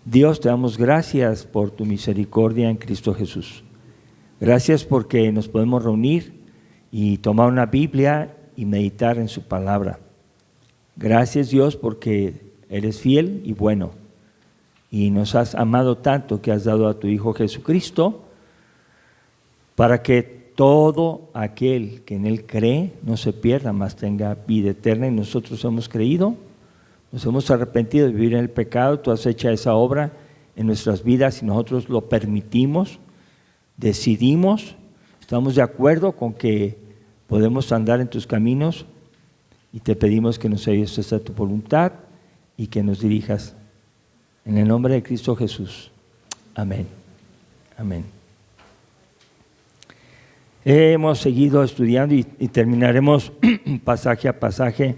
Dios, te damos gracias por tu misericordia en Cristo Jesús. Gracias porque nos podemos reunir y tomar una Biblia y meditar en su palabra. Gracias, Dios, porque eres fiel y bueno y nos has amado tanto que has dado a tu Hijo Jesucristo para que todo aquel que en Él cree no se pierda, mas tenga vida eterna. Y nosotros hemos creído, nos hemos arrepentido de vivir en el pecado. Tú has hecho esa obra en nuestras vidas y nosotros lo permitimos, decidimos, estamos de acuerdo con que podemos andar en tus caminos y te pedimos que nos ayudes a hacer tu voluntad y que nos dirijas en el nombre de Cristo Jesús. Amén. Amén. Hemos seguido estudiando y terminaremos pasaje a pasaje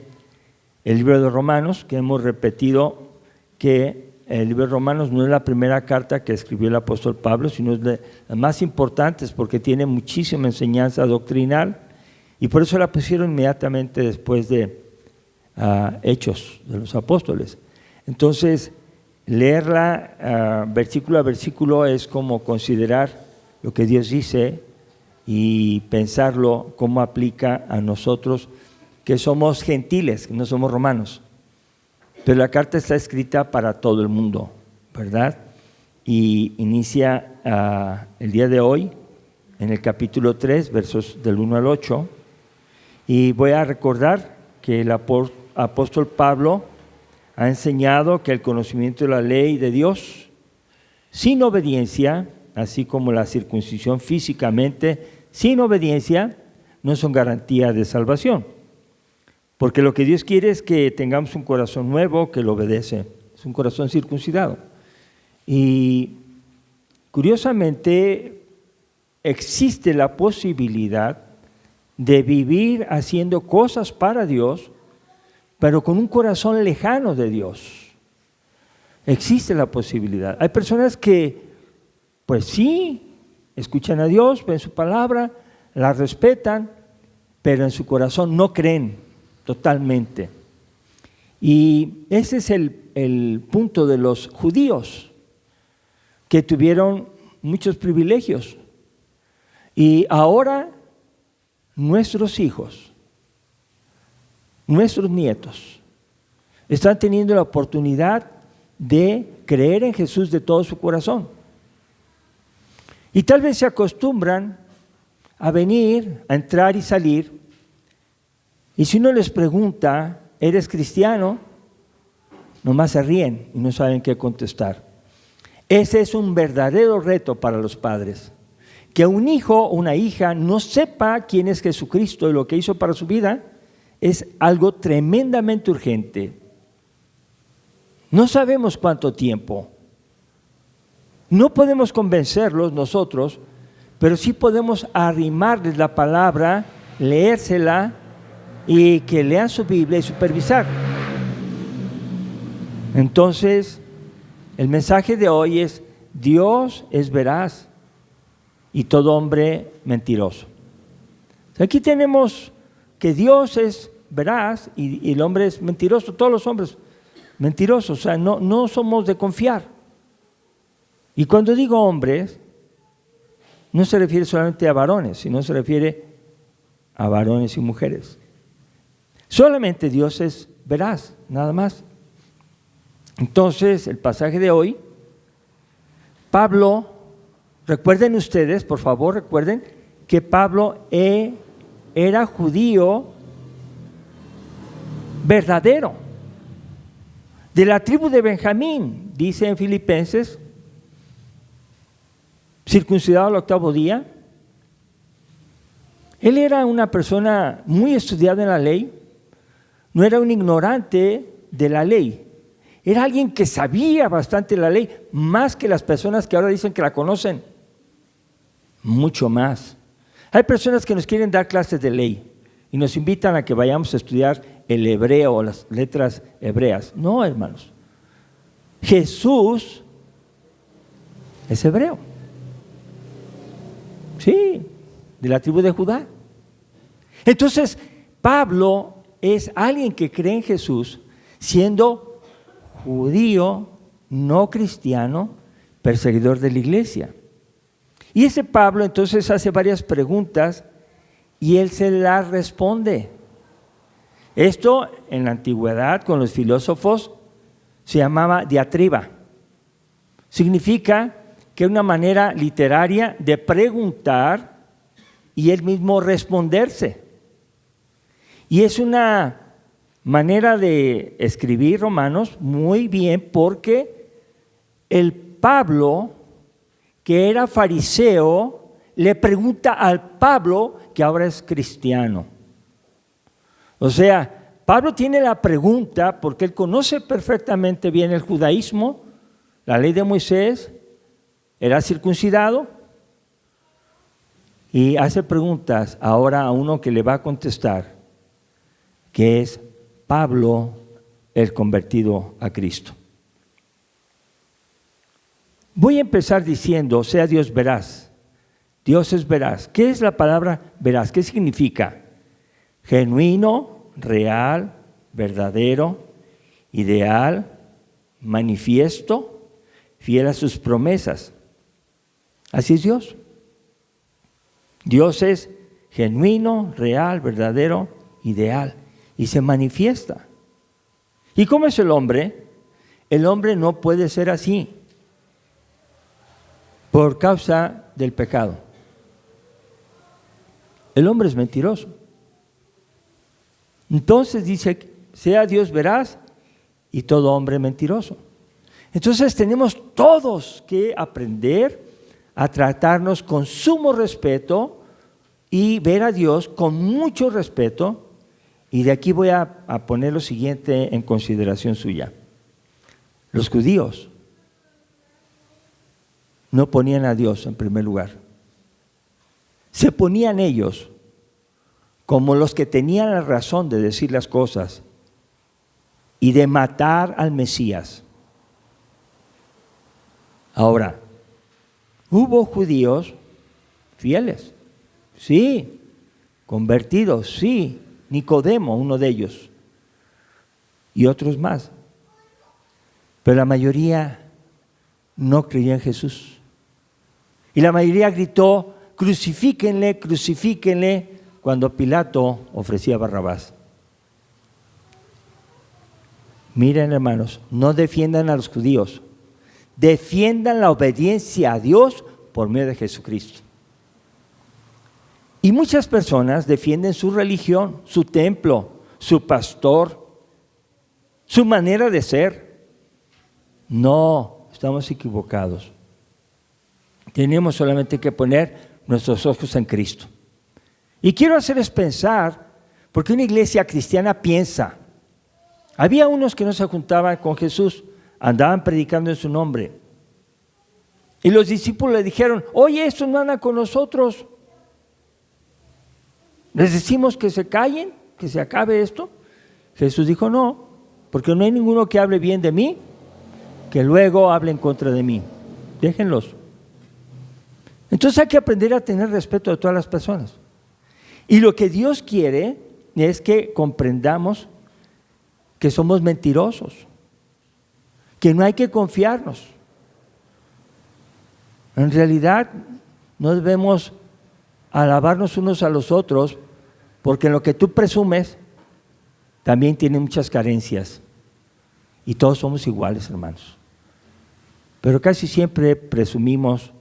el libro de Romanos, que hemos repetido que el libro de Romanos no es la primera carta que escribió el apóstol Pablo, sino es de las más importantes porque tiene muchísima enseñanza doctrinal y por eso la pusieron inmediatamente después de Hechos de los Apóstoles. Entonces, leerla versículo a versículo es como considerar lo que Dios dice y pensarlo cómo aplica a nosotros que somos gentiles, que no somos romanos. Pero la carta está escrita para todo el mundo, ¿verdad? Y inicia el día de hoy en el capítulo 3, versos del 1 al 8. Y voy a recordar que el apóstol Pablo ha enseñado que el conocimiento de la ley de Dios sin obediencia, así como la circuncisión físicamente sin obediencia, no son garantía de salvación. Porque lo que Dios quiere es que tengamos un corazón nuevo que lo obedece, es un corazón circuncidado. Y curiosamente existe la posibilidad de vivir haciendo cosas para Dios, pero con un corazón lejano de Dios. Existe la posibilidad. Hay personas que, pues sí, escuchan a Dios, ven su palabra, la respetan, pero en su corazón no creen totalmente. Y ese es el punto de los judíos, que tuvieron muchos privilegios. Y ahora nuestros hijos, nuestros nietos, están teniendo la oportunidad de creer en Jesús de todo su corazón. Y tal vez se acostumbran a venir, a entrar y salir, y si uno les pregunta, ¿eres cristiano?, nomás se ríen y no saben qué contestar. Ese es un verdadero reto para los padres. Que un hijo o una hija no sepa quién es Jesucristo y lo que hizo para su vida es algo tremendamente urgente. No sabemos cuánto tiempo. No podemos convencerlos nosotros, pero sí podemos arrimarles la palabra, leérsela y que lean su Biblia y supervisar. Entonces, el mensaje de hoy es: Dios es veraz y todo hombre mentiroso. Aquí tenemos que Dios es veraz y el hombre es mentiroso, todos los hombres mentirosos, o sea, no somos de confiar. Y cuando digo hombres, no se refiere solamente a varones, sino se refiere a varones y mujeres. Solamente Dios es veraz, nada más. Entonces, el pasaje de hoy, Pablo, recuerden ustedes, por favor, recuerden que Pablo era judío verdadero, de la tribu de Benjamín, dice en Filipenses, circuncidado al 8º día. Él era una persona muy estudiada en la ley, no era un ignorante de la ley, era alguien que sabía bastante la ley, más que las personas que ahora dicen que la conocen, mucho más. Hay personas que nos quieren dar clases de ley y nos invitan a que vayamos a estudiar el hebreo o las letras hebreas. No, hermanos, Jesús es hebreo. Sí, de la tribu de Judá. Entonces, Pablo es alguien que cree en Jesús, siendo judío no cristiano, perseguidor de la iglesia. Y ese Pablo entonces hace varias preguntas y él se las responde. Esto en la antigüedad con los filósofos se llamaba diatriba. Significa que es una manera literaria de preguntar y él mismo responderse. Y es una manera de escribir Romanos muy bien porque el Pablo, que era fariseo, le pregunta al Pablo que ahora es cristiano. O sea, Pablo tiene la pregunta porque él conoce perfectamente bien el judaísmo, la ley de Moisés, era circuncidado y hace preguntas ahora a uno que le va a contestar, que es Pablo, el convertido a Cristo. Voy a empezar diciendo, sea Dios veraz. Dios es veraz. ¿Qué es la palabra veraz? ¿Qué significa? Genuino, real, verdadero, ideal, manifiesto, fiel a sus promesas. Así es Dios. Dios es genuino, real, verdadero, ideal y se manifiesta. ¿Y cómo es el hombre? El hombre no puede ser así por causa del pecado. El hombre es mentiroso. Entonces dice, sea Dios veraz y todo hombre mentiroso. Entonces tenemos todos que aprender a tratarnos con sumo respeto y ver a Dios con mucho respeto. Y de aquí voy a poner lo siguiente en consideración suya. Los judíos no ponían a Dios en primer lugar. Se ponían ellos como los que tenían la razón de decir las cosas y de matar al Mesías. Ahora, hubo judíos fieles, sí, convertidos, sí, Nicodemo, uno de ellos, y otros más. Pero la mayoría no creía en Jesús. Y la mayoría gritó, crucifíquenle, crucifíquenle, cuando Pilato ofrecía a Barrabás. Miren, hermanos, no defiendan a los judíos, defiendan la obediencia a Dios por medio de Jesucristo. Y muchas personas defienden su religión, su templo, su pastor, su manera de ser. No, estamos equivocados. Tenemos solamente que poner nuestros ojos en Cristo. Y quiero hacerles pensar, porque una iglesia cristiana piensa. Había unos que no se juntaban con Jesús, andaban predicando en su nombre. Y los discípulos le dijeron, oye, estos no andan con nosotros. ¿Les decimos que se callen, que se acabe esto? Jesús dijo, no, porque no hay ninguno que hable bien de mí, que luego hable en contra de mí. Déjenlos. Entonces hay que aprender a tener respeto de todas las personas. Y lo que Dios quiere es que comprendamos que somos mentirosos, que no hay que confiarnos. En realidad no debemos alabarnos unos a los otros, porque en lo que tú presumes también tiene muchas carencias. Y todos somos iguales, hermanos. Pero casi siempre presumimos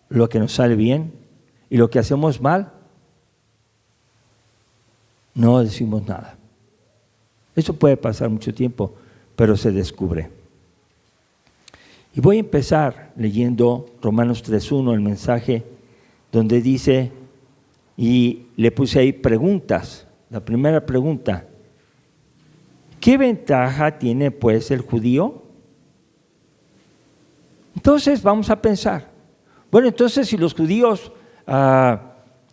lo que nos sale bien y lo que hacemos mal, no decimos nada. Eso puede pasar mucho tiempo, pero se descubre. Y voy a empezar leyendo Romanos 3:1, el mensaje donde dice, y le puse ahí preguntas. La primera pregunta, ¿qué ventaja tiene pues el judío? Entonces vamos a pensar, bueno, entonces si los judíos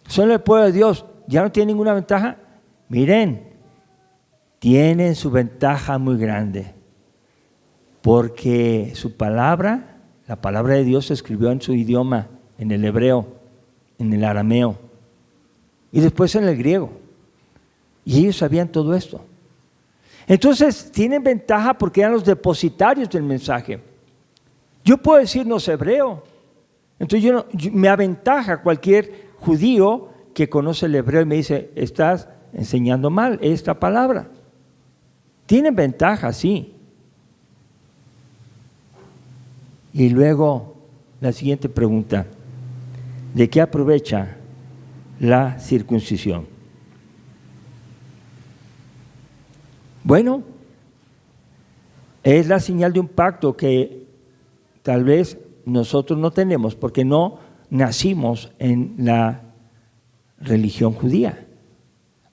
son el pueblo de Dios, ¿ya no tienen ninguna ventaja? Miren, tienen su ventaja muy grande, porque su palabra, la palabra de Dios se escribió en su idioma, en el hebreo, en el arameo y después en el griego. Y ellos sabían todo esto. Entonces tienen ventaja porque eran los depositarios del mensaje. Yo puedo decirnos hebreo. Entonces me aventaja cualquier judío que conoce el hebreo y me dice, estás enseñando mal esta palabra. Tienen ventaja, sí. Y luego la siguiente pregunta, ¿de qué aprovecha la circuncisión? Bueno, es la señal de un pacto que tal vez nosotros no tenemos porque no nacimos en la religión judía.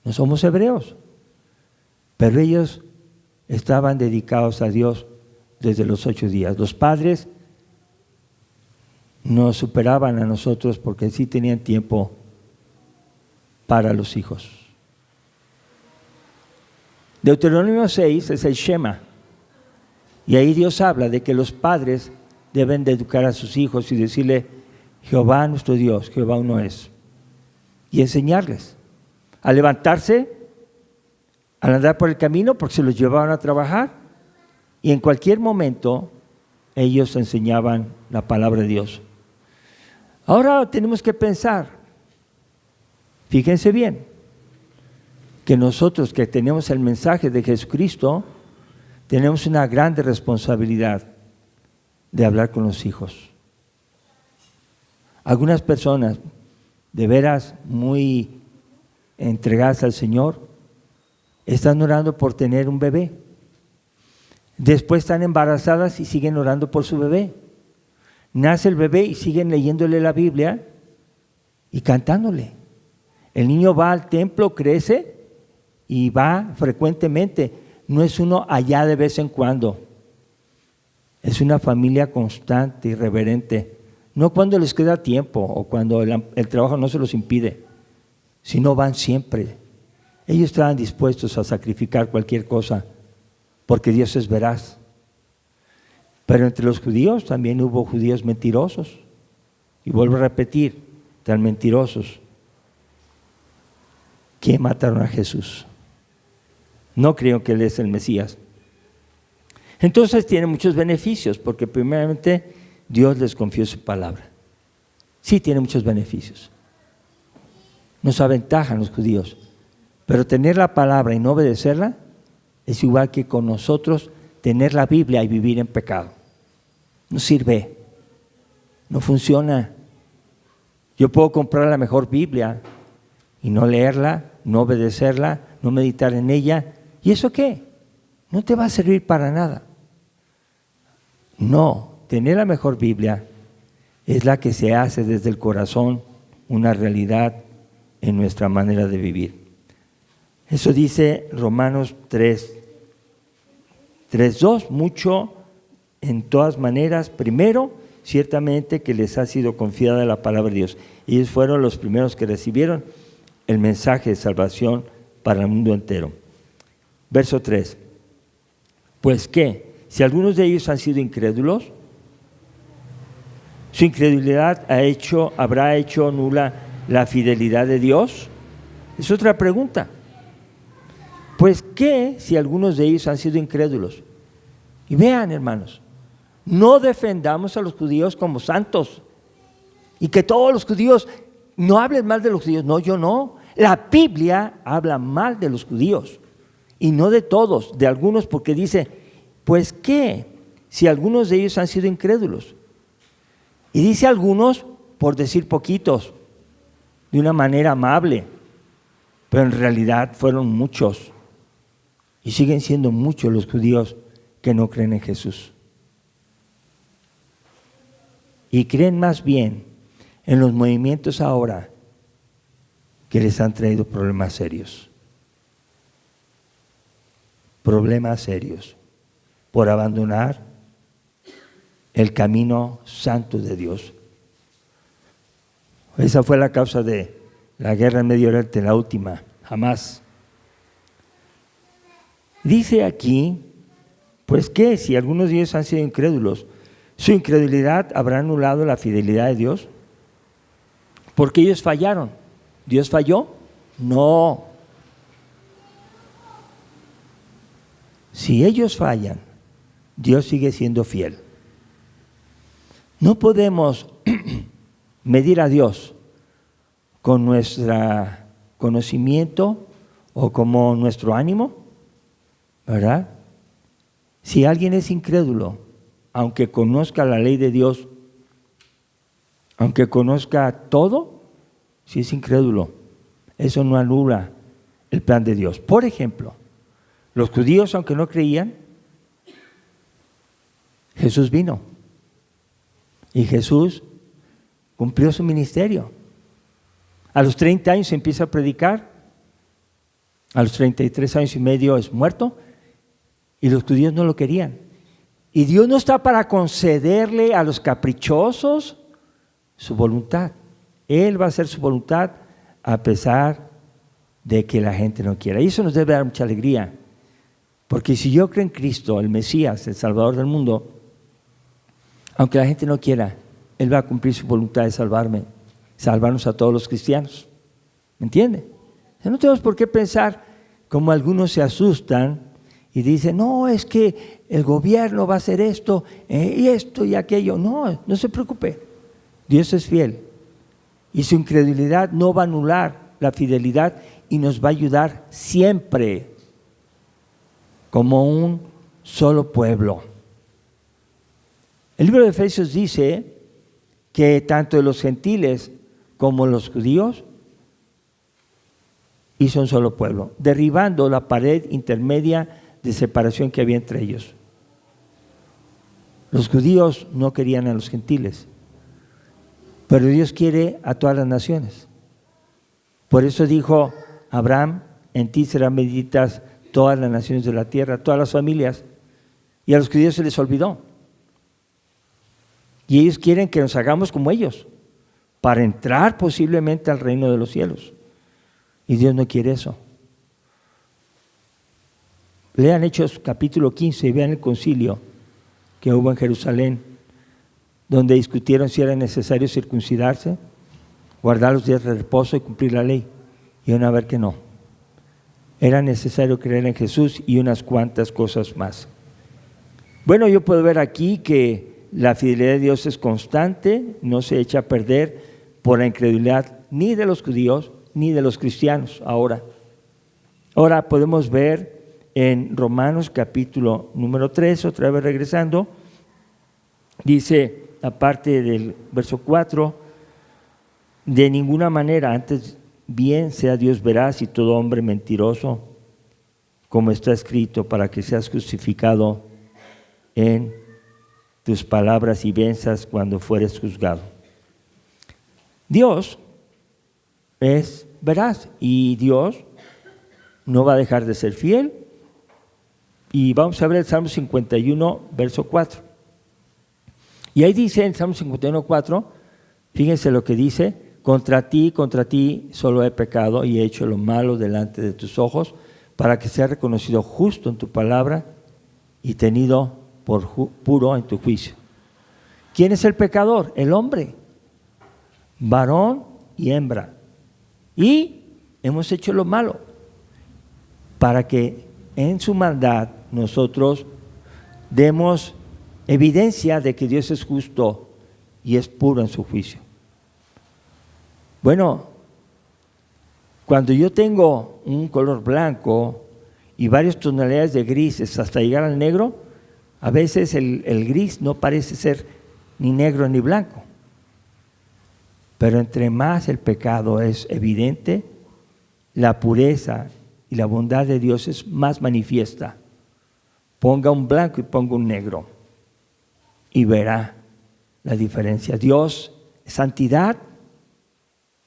No somos hebreos, pero ellos estaban dedicados a Dios desde los 8 días. Los padres nos superaban a nosotros porque sí tenían tiempo para los hijos. Deuteronomio 6 es el Shema, y ahí Dios habla de que los padres deben de educar a sus hijos y decirle, Jehová nuestro Dios, Jehová uno es, y enseñarles a levantarse, al andar por el camino, porque se los llevaban a trabajar, y en cualquier momento ellos enseñaban la palabra de Dios. Ahora tenemos que pensar, fíjense bien, que nosotros que tenemos el mensaje de Jesucristo, tenemos una grande responsabilidad de hablar con los hijos. Algunas personas, de veras muy entregadas al Señor, están orando por tener un bebé. Después están embarazadas y siguen orando por su bebé. Nace el bebé y siguen leyéndole la Biblia y cantándole. El niño va al templo, crece y va frecuentemente. No es uno allá de vez en cuando. Es una familia constante y reverente. No cuando les queda tiempo o cuando el trabajo no se los impide, sino van siempre. Ellos estaban dispuestos a sacrificar cualquier cosa porque Dios es veraz. Pero entre los judíos también hubo judíos mentirosos. Y vuelvo a repetir, tan mentirosos que mataron a Jesús. No creo que Él es el Mesías. Entonces tiene muchos beneficios, porque primeramente Dios les confió su palabra. Sí tiene muchos beneficios. Nos aventajan los judíos, pero tener la palabra y no obedecerla es igual que con nosotros tener la Biblia y vivir en pecado. No sirve, no funciona. Yo puedo comprar la mejor Biblia y no leerla, no obedecerla, no meditar en ella. ¿Y eso qué? No te va a servir para nada. No, tener la mejor Biblia es la que se hace desde el corazón una realidad en nuestra manera de vivir. Eso dice Romanos 3:2, mucho en todas maneras. Primero, ciertamente que les ha sido confiada la palabra de Dios. Ellos fueron los primeros que recibieron el mensaje de salvación para el mundo entero. Verso 3. Pues ¿qué? Si algunos de ellos han sido incrédulos, ¿su incredulidad habrá hecho nula la fidelidad de Dios? Es otra pregunta. Pues ¿qué si algunos de ellos han sido incrédulos? Y vean, hermanos, no defendamos a los judíos como santos y que todos los judíos no hablen mal de los judíos. No, yo no. La Biblia habla mal de los judíos y no de todos, de algunos, porque dice, pues ¿qué si algunos de ellos han sido incrédulos? Y dice algunos por decir poquitos, de una manera amable, pero en realidad fueron muchos y siguen siendo muchos los judíos que no creen en Jesús. Y creen más bien en los movimientos ahora que les han traído problemas serios. Problemas serios por abandonar el camino santo de Dios. Esa fue la causa de la guerra en Medio Oriente, la última, jamás. Dice aquí, pues ¿qué? Si algunos de ellos han sido incrédulos, ¿su incredulidad habrá anulado la fidelidad de Dios? Porque ellos fallaron. ¿Dios falló? No. Si ellos fallan, Dios sigue siendo fiel. No podemos medir a Dios con nuestro conocimiento o como nuestro ánimo, ¿verdad? Si alguien es incrédulo, aunque conozca la ley de Dios, aunque conozca todo, si es incrédulo, eso no anula el plan de Dios. Por ejemplo, los judíos, aunque no creían, Jesús vino y Jesús cumplió su ministerio. A los 30 años empieza a predicar, a los 33 años y medio es muerto y los judíos no lo querían. Y Dios no está para concederle a los caprichosos su voluntad. Él va a hacer su voluntad a pesar de que la gente no quiera. Y eso nos debe dar mucha alegría, porque si yo creo en Cristo, el Mesías, el Salvador del mundo, aunque la gente no quiera, Él va a cumplir su voluntad de salvarnos a todos los cristianos. ¿Me entiende? No tenemos por qué pensar como algunos se asustan y dicen, no, es que el gobierno va a hacer esto y esto y aquello. No, no se preocupe. Dios es fiel y su incredulidad no va a anular la fidelidad y nos va a ayudar siempre como un solo pueblo. El libro de Efesios dice que tanto los gentiles como los judíos hizo un solo pueblo, derribando la pared intermedia de separación que había entre ellos. Los judíos no querían a los gentiles, pero Dios quiere a todas las naciones. Por eso dijo Abraham, en ti serán benditas todas las naciones de la tierra, todas las familias. Y a los judíos se les olvidó. Y ellos quieren que nos hagamos como ellos, para entrar posiblemente al reino de los cielos. Y Dios no quiere eso. Lean Hechos capítulo 15 y vean el concilio que hubo en Jerusalén, donde discutieron si era necesario circuncidarse, guardar los días de reposo y cumplir la ley. Y van a ver que no. Era necesario creer en Jesús y unas cuantas cosas más. Bueno, yo puedo ver aquí que la fidelidad de Dios es constante, no se echa a perder por la incredulidad ni de los judíos ni de los cristianos ahora. Ahora podemos ver en Romanos capítulo número 3, otra vez regresando, dice, aparte del verso 4, de ninguna manera, antes bien sea Dios veraz y todo hombre mentiroso, como está escrito, para que seas justificado en tus palabras y venzas cuando fueres juzgado. Dios es veraz y Dios no va a dejar de ser fiel. Y vamos a ver el Salmo 51, verso 4. Y ahí dice en Salmo 51, 4, fíjense lo que dice: contra ti solo he pecado y he hecho lo malo delante de tus ojos, para que sea reconocido justo en tu palabra y tenido por puro en tu juicio. ¿Quién es el pecador? El hombre, varón y hembra. Y hemos hecho lo malo para que en su maldad nosotros demos evidencia de que Dios es justo y es puro en su juicio. Bueno, cuando yo tengo un color blanco y varias tonalidades de grises hasta llegar al negro, a veces el gris no parece ser ni negro ni blanco. Pero entre más el pecado es evidente, la pureza y la bondad de Dios es más manifiesta. Ponga un blanco y ponga un negro y verá la diferencia. Dios es santidad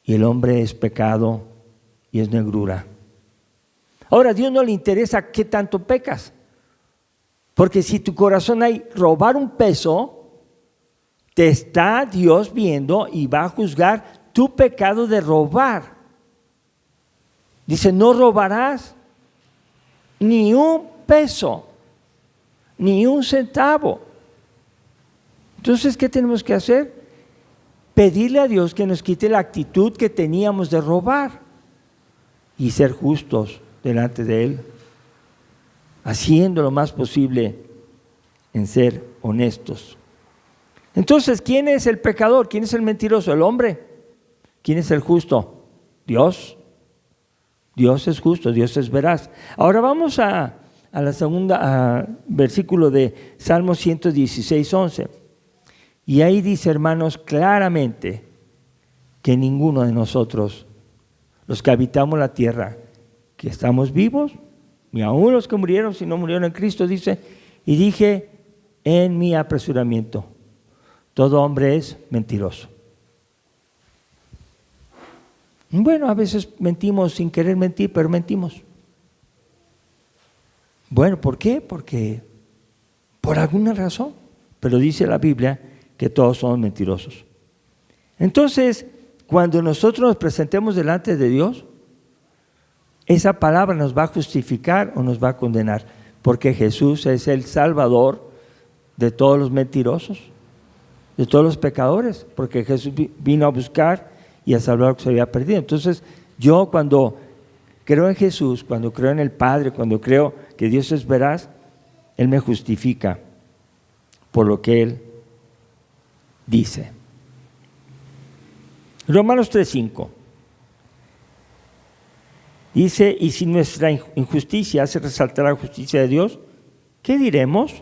y el hombre es pecado y es negrura. Ahora, a Dios no le interesa qué tanto pecas, porque si tu corazón hay robar un peso, te está Dios viendo y va a juzgar tu pecado de robar. Dice, no robarás ni un peso, ni un centavo. Entonces, ¿qué tenemos que hacer? Pedirle a Dios que nos quite la actitud que teníamos de robar y ser justos delante de Él, haciendo lo más posible en ser honestos. Entonces, ¿quién es el pecador? ¿Quién es el mentiroso? El hombre. ¿Quién es el justo? Dios. Dios es justo, Dios es veraz. Ahora vamos a la segunda versículo de Salmo 116, 11. Y ahí dice, hermanos, claramente que ninguno de nosotros, los que habitamos la tierra, que estamos vivos, ni aún los que murieron, si no murieron en Cristo, dice, y dije en mi apresuramiento, todo hombre es mentiroso. Bueno, a veces mentimos sin querer mentir, pero mentimos. Bueno, ¿por qué? Porque por alguna razón, pero dice la Biblia que todos somos mentirosos. Entonces, cuando nosotros nos presentemos delante de Dios, esa palabra nos va a justificar o nos va a condenar, porque Jesús es el Salvador de todos los mentirosos, de todos los pecadores, porque Jesús vino a buscar y a salvar lo que se había perdido. Entonces, yo cuando creo en Jesús, cuando creo en el Padre, cuando creo que Dios es veraz, Él me justifica por lo que Él dice. Romanos 3:5 dice, y si nuestra injusticia hace resaltar la justicia de Dios, ¿qué diremos?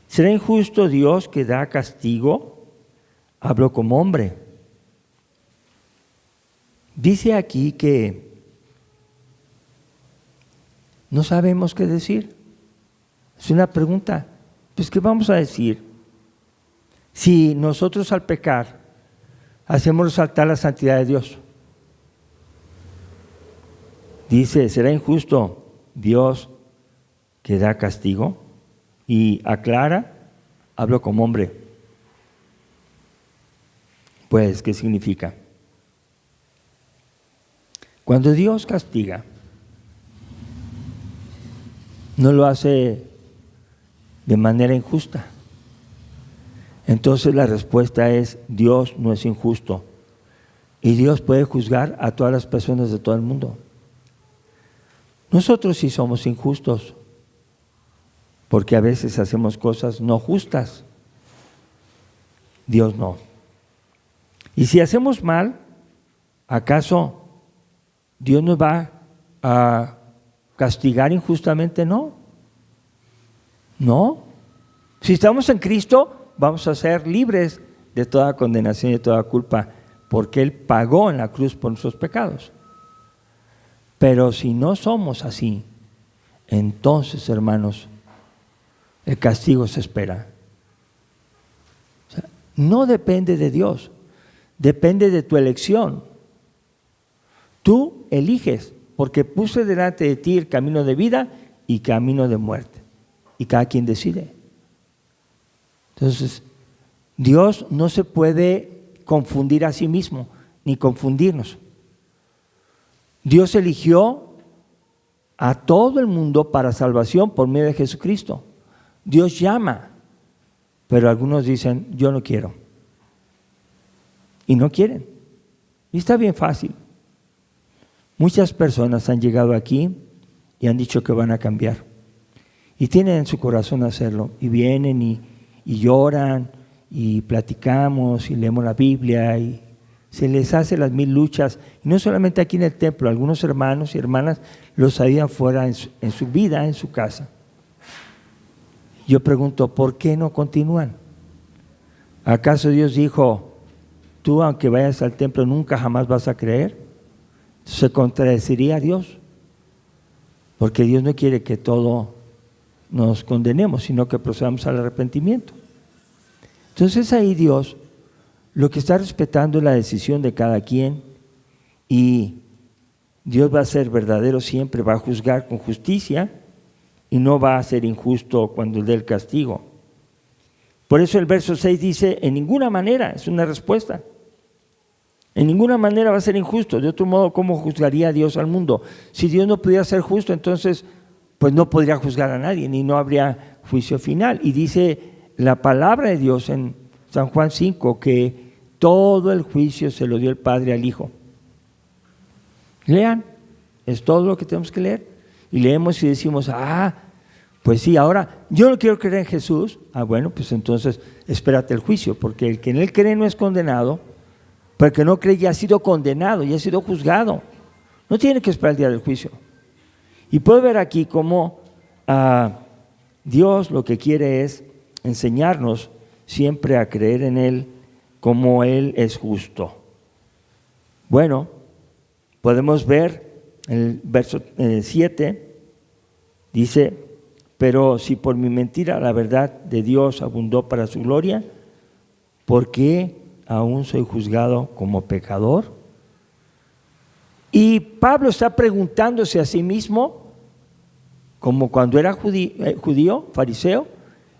¿Será injusto Dios que da castigo? Hablo como hombre. Dice aquí que no sabemos qué decir. Es una pregunta. Pues, ¿qué vamos a decir? Si nosotros al pecar hacemos resaltar la santidad de Dios. Dice, ¿será injusto Dios que da castigo? Y aclara, hablo como hombre. Pues, ¿qué significa? Cuando Dios castiga, no lo hace de manera injusta. Entonces la respuesta es, Dios no es injusto. Y Dios puede juzgar a todas las personas de todo el mundo. Nosotros sí somos injustos, porque a veces hacemos cosas no justas. Dios no. Y si hacemos mal, ¿acaso Dios nos va a castigar injustamente? No. No. Si estamos en Cristo, vamos a ser libres de toda condenación y de toda culpa, porque Él pagó en la cruz por nuestros pecados. Pero si no somos así, entonces, hermanos, el castigo se espera. O sea, no depende de Dios, depende de tu elección. Tú eliges, porque puse delante de ti el camino de vida y camino de muerte. Y cada quien decide. Entonces, Dios no se puede confundir a sí mismo, ni confundirnos. Dios eligió a todo el mundo para salvación por medio de Jesucristo. Dios llama, pero algunos dicen, yo no quiero. Y no quieren. Y está bien fácil. Muchas personas han llegado aquí y han dicho que van a cambiar. Y tienen en su corazón hacerlo. Y vienen y lloran y platicamos y leemos la Biblia y se les hace las mil luchas. Y no solamente aquí en el templo, algunos hermanos y hermanas los habían fuera en su vida, en su casa. Yo pregunto, ¿por qué no continúan? ¿Acaso Dios dijo, tú aunque vayas al templo nunca jamás vas a creer? Se contradeciría a Dios, porque Dios no quiere que todo nos condenemos, sino que procedamos al arrepentimiento. Entonces ahí Dios lo que está respetando es la decisión de cada quien, y Dios va a ser verdadero siempre, va a juzgar con justicia y no va a ser injusto cuando dé el castigo. Por eso el verso 6 dice, en ninguna manera, es una respuesta. En ninguna manera va a ser injusto. De otro modo, ¿cómo juzgaría Dios al mundo? Si Dios no pudiera ser justo, entonces pues no podría juzgar a nadie, ni no habría juicio final. Y dice la palabra de Dios en San Juan 5, que todo el juicio se lo dio el Padre al Hijo. Lean, es todo lo que tenemos que leer. Y leemos y decimos, Pues sí, ahora yo no quiero creer en Jesús. Bueno, pues entonces espérate el juicio, porque el que en él cree no es condenado, pero el que no cree ya ha sido condenado, ya ha sido juzgado. No tiene que esperar el día del juicio. Y puedo ver aquí cómo Dios lo que quiere es enseñarnos siempre a creer en Él como Él es justo. Bueno, podemos ver en el verso 7, dice: pero si por mi mentira la verdad de Dios abundó para su gloria, ¿por qué aún soy juzgado como pecador? Y Pablo está preguntándose a sí mismo, como cuando era judío, fariseo,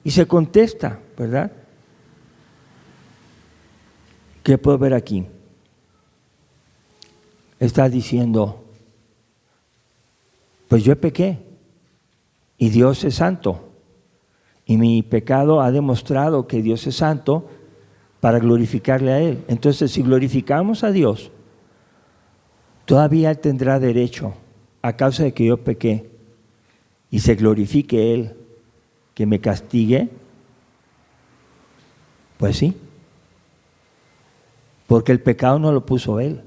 y se contesta, ¿verdad? ¿Qué puedo ver aquí? Está diciendo, pues yo pequé y Dios es santo, y mi pecado ha demostrado que Dios es santo para glorificarle a Él. Entonces, si glorificamos a Dios, todavía Él tendrá derecho, a causa de que yo pequé, y se glorifique Él, que me castigue. Pues sí, porque el pecado no lo puso Él.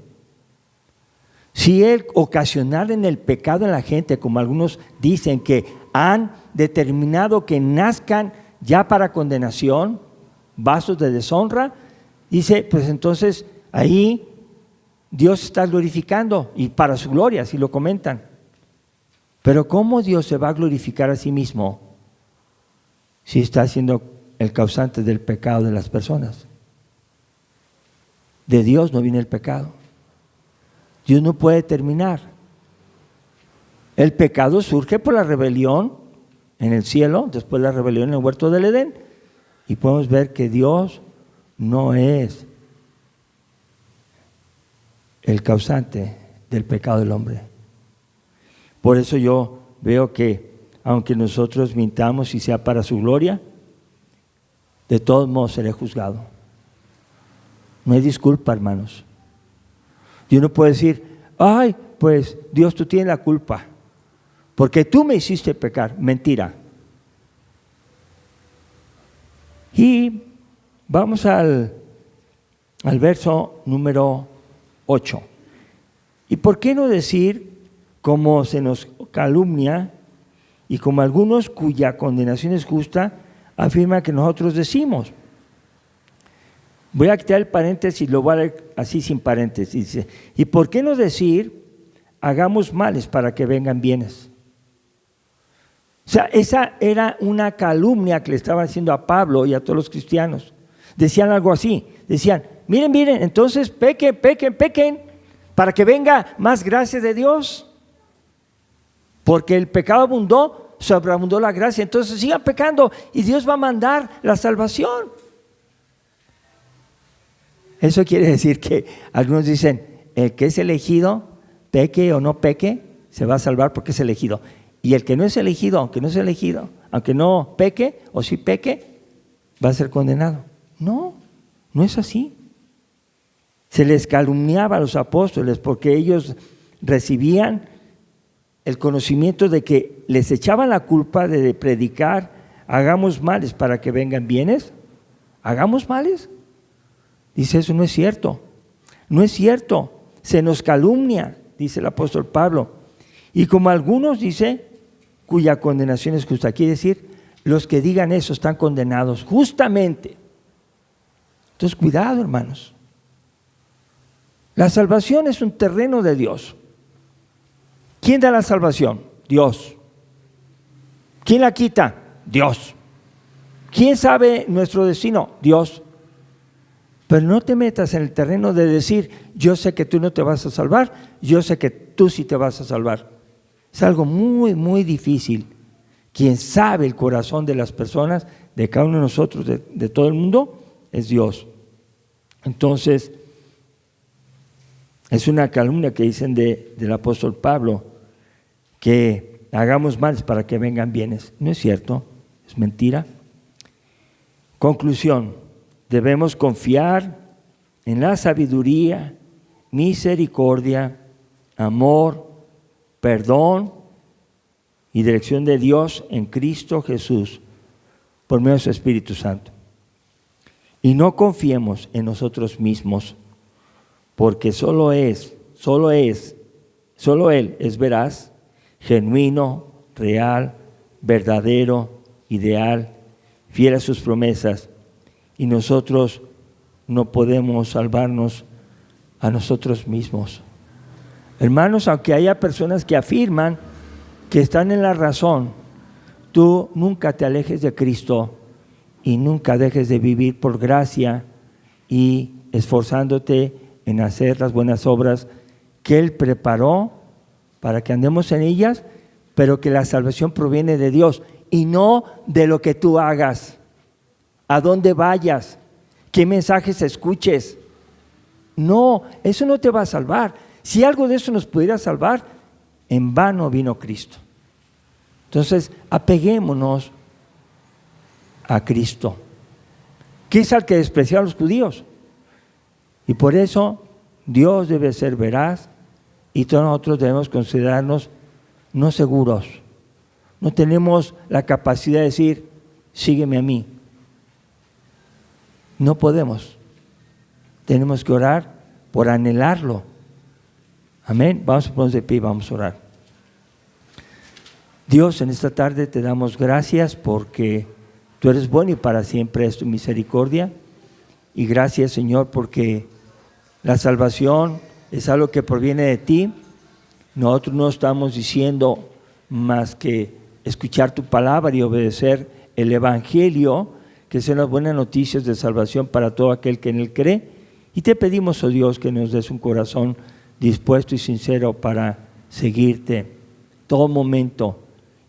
Si Él ocasionar en el pecado en la gente, como algunos dicen que han determinado que nazcan ya para condenación, vasos de deshonra, dice, pues entonces ahí Dios está glorificando, y para su gloria, así lo comentan. Pero ¿cómo Dios se va a glorificar a sí mismo si está siendo el causante del pecado de las personas? De Dios no viene el pecado. Dios no puede terminar. El pecado surge por la rebelión en el cielo, después la rebelión en el huerto del Edén, y podemos ver que Dios no es el causante del pecado del hombre. Por eso yo veo que aunque nosotros mintamos y sea para su gloria, de todos modos seré juzgado. No hay disculpa, hermanos. Yo no puedo decir, ay, pues Dios, tú tienes la culpa, porque tú me hiciste pecar. Mentira. Y vamos al verso número 8. ¿Y por qué no decir, como se nos calumnia y como algunos cuya condenación es justa, afirma que nosotros decimos? Voy a quitar el paréntesis, lo voy a leer así sin paréntesis. Dice, ¿y por qué no decir, hagamos males para que vengan bienes? O sea, esa era una calumnia que le estaban haciendo a Pablo y a todos los cristianos. Decían algo así, decían, miren, entonces pequen, para que venga más gracia de Dios. Porque el pecado abundó, sobreabundó la gracia, entonces sigan pecando y Dios va a mandar la salvación. Eso quiere decir que algunos dicen, el que es elegido, peque o no peque, se va a salvar porque es elegido. Y el que no es elegido, aunque no peque o sí peque, va a ser condenado. No es así. Se les calumniaba a los apóstoles porque ellos recibían el conocimiento de que les echaban la culpa de predicar, hagamos males para que vengan bienes. ¿Hagamos males? Dice, eso no es cierto. No es cierto. Se nos calumnia, dice el apóstol Pablo. Y como algunos, dice, cuya condenación es justa. Quiere decir, los que digan eso están condenados justamente. Entonces, cuidado, hermanos. La salvación es un terreno de Dios. ¿Quién da la salvación? Dios. ¿Quién la quita? Dios. ¿Quién sabe nuestro destino? Dios. Pero no te metas en el terreno de decir, yo sé que tú no te vas a salvar, yo sé que tú sí te vas a salvar. Es algo muy, muy difícil. Quien sabe el corazón de las personas, de cada uno de nosotros, de todo el mundo, es Dios. Entonces, es una calumnia que dicen del apóstol Pablo, que hagamos males para que vengan bienes. No es cierto, es mentira. Conclusión, debemos confiar en la sabiduría, misericordia, amor, perdón y dirección de Dios en Cristo Jesús por medio de su Espíritu Santo. Y no confiemos en nosotros mismos, porque solo Él es veraz, genuino, real, verdadero, ideal, fiel a sus promesas, y nosotros no podemos salvarnos a nosotros mismos. Hermanos, aunque haya personas que afirman que están en la razón, tú nunca te alejes de Cristo y nunca dejes de vivir por gracia y esforzándote en hacer las buenas obras que Él preparó para que andemos en ellas, pero que la salvación proviene de Dios y no de lo que tú hagas, a dónde vayas, qué mensajes escuches. No, eso no te va a salvar. Si algo de eso nos pudiera salvar, en vano vino Cristo. Entonces, apeguémonos a Cristo, que es al que despreciaron los judíos. Y por eso Dios debe ser veraz y todos nosotros debemos considerarnos no seguros. No tenemos la capacidad de decir, sígueme a mí. No podemos. Tenemos que orar por anhelarlo. Amén. Vamos a ponernos de pie y vamos a orar. Dios, en esta tarde te damos gracias porque tú eres bueno y para siempre es tu misericordia. Y gracias, Señor, porque la salvación es algo que proviene de ti. Nosotros no estamos diciendo más que escuchar tu palabra y obedecer el Evangelio, que sean las buenas noticias de salvación para todo aquel que en él cree. Y te pedimos, oh Dios, que nos des un corazón dispuesto y sincero para seguirte todo momento.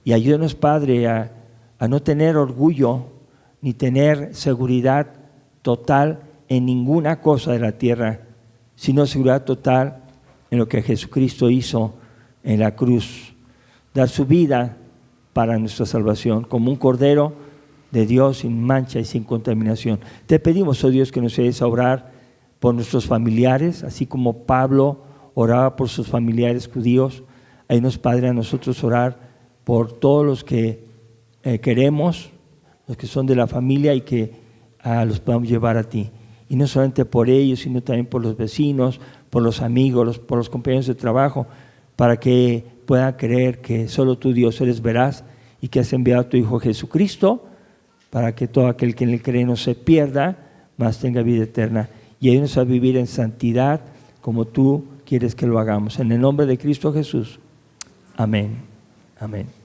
Y ayúdanos, Padre, a no tener orgullo ni tener seguridad total en ninguna cosa de la tierra, sino seguridad total en lo que Jesucristo hizo en la cruz, dar su vida para nuestra salvación, como un cordero de Dios sin mancha y sin contaminación. Te pedimos, oh Dios, que nos ayudes a orar por nuestros familiares, así como Pablo oraba por sus familiares judíos. Ayúdanos, Padre, a nosotros orar por todos los que queremos, los que son de la familia y que los podamos llevar a ti. Y no solamente por ellos, sino también por los vecinos, por los amigos, por los compañeros de trabajo, para que puedan creer que solo tú, Dios, eres veraz y que has enviado a tu Hijo Jesucristo para que todo aquel que en él cree no se pierda, mas tenga vida eterna. Y ayúdanos a vivir en santidad como tú quieres que lo hagamos. En el nombre de Cristo Jesús. Amén. Amén.